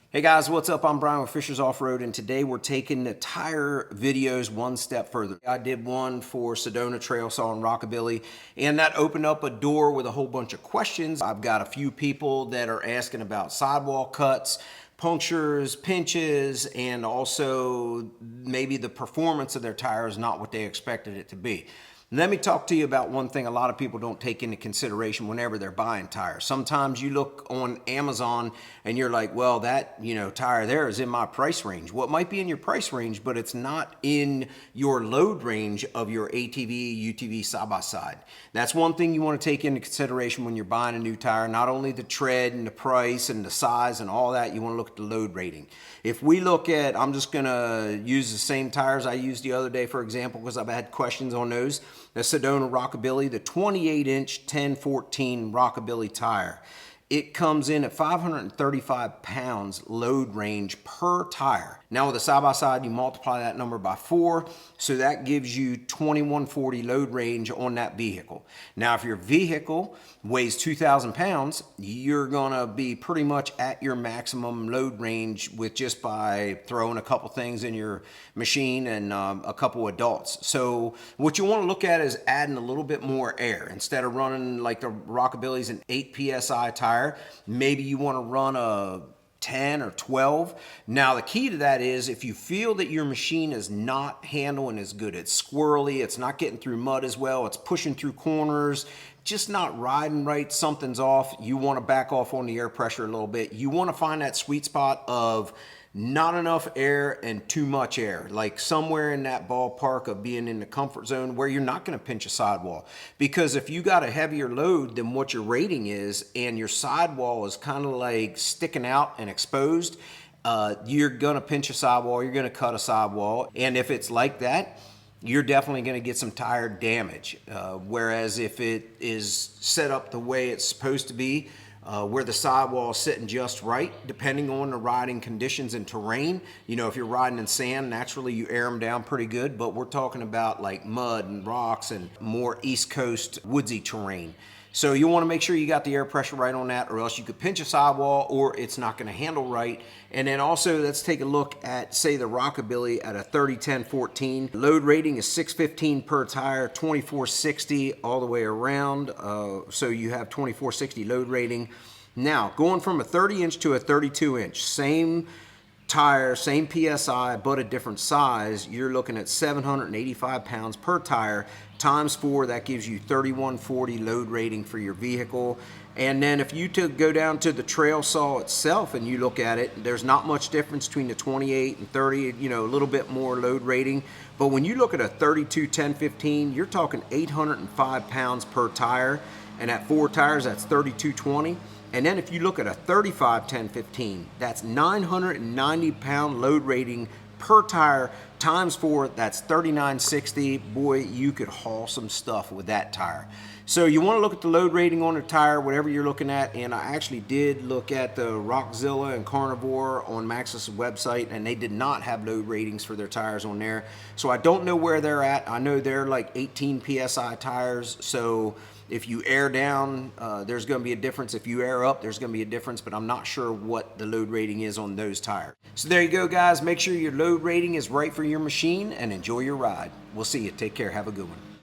Hey guys, what's up? I'm Brian with Fishers Off-Road, and today we're taking the tire videos one step further. I did one for Sedona Trail Saw and Rockabilly, and that opened up a door with a whole bunch of questions. I've got a few people that are asking about sidewall cuts, punctures, pinches, and also maybe the performance of their tire is not what they expected it to be. Let me talk to you about one thing a lot of people don't take into consideration whenever they're buying tires. Sometimes you look on Amazon and you're like, well, that tire there is in my price range. Well, it might be in your price range, but it's not in your load range of your ATV, UTV side-by-side. That's one thing you want to take into consideration when you're buying a new tire. Not only the tread and the price and the size and all that, you want to look at the load rating. If we look at, I'm just going to use the same tires I used the other day, for example, because I've had questions on those. The Sedona Rockabilly, the 28-inch 1014 Rockabilly tire. It comes in at 535 pounds load range per tire. Now with a side-by-side, you multiply that number by 4, so that gives you 2140 load range on that vehicle. Now if your vehicle weighs 2,000 pounds, you're gonna be pretty much at your maximum load range with just by throwing a couple things in your machine and a couple adults. So what you wanna look at is adding a little bit more air. Instead of running like the Rockabilly's an 8 PSI tire, maybe you wanna run a 10 or 12. Now the key to that is if you feel that your machine is not handling as good, it's squirrely, it's not getting through mud as well, it's pushing through corners, just not riding right, something's off, you want to back off on the air pressure a little bit. You want to find that sweet spot of not enough air and too much air, like somewhere in that ballpark of being in the comfort zone where you're not going to pinch a sidewall. Because if you got a heavier load than what your rating is and your sidewall is kind of like sticking out and exposed, you're going to pinch a sidewall, you're going to cut a sidewall. And if it's like that, you're definitely going to get some tire damage. Whereas if it is set up the way it's supposed to be, where the sidewall is sitting just right, depending on the riding conditions and terrain. If you're riding in sand, naturally you air them down pretty good, but we're talking about like mud and rocks and more East Coast woodsy terrain. So you want to make sure you got the air pressure right on that, or else you could pinch a sidewall or it's not going to handle right. And then also let's take a look at, say, the Rockabilly at a 30-10-14. Load rating is 615 per tire, 2460 all the way around. So you have 2460 load rating. Now going from a 30-inch to a 32-inch, same tire, same PSI, but a different size, you're looking at 785 pounds per tire times 4. That gives you 3140 load rating for your vehicle. And then if you go down to the trail saw itself and you look at it, there's not much difference between the 28 and 30, a little bit more load rating. But when you look at a 32-10-15, you're talking 805 pounds per tire. And at 4 tires, that's 3220. And then if you look at a 35-10-15, that's 990 pound load rating per tire times 4, that's 3960. Boy, you could haul some stuff with that tire. So you want to look at the load rating on the tire, whatever you're looking at. And I actually did look at the Rockzilla and Carnivore on Maxxis' website, and they did not have load ratings for their tires on there. So I don't know where they're at. I know they're like 18 PSI tires. So if you air down, there's going to be a difference. If you air up, there's going to be a difference, but I'm not sure what the load rating is on those tires. So there you go, guys. Make sure your load rating is right for your machine and enjoy your ride. We'll see you. Take care. Have a good one.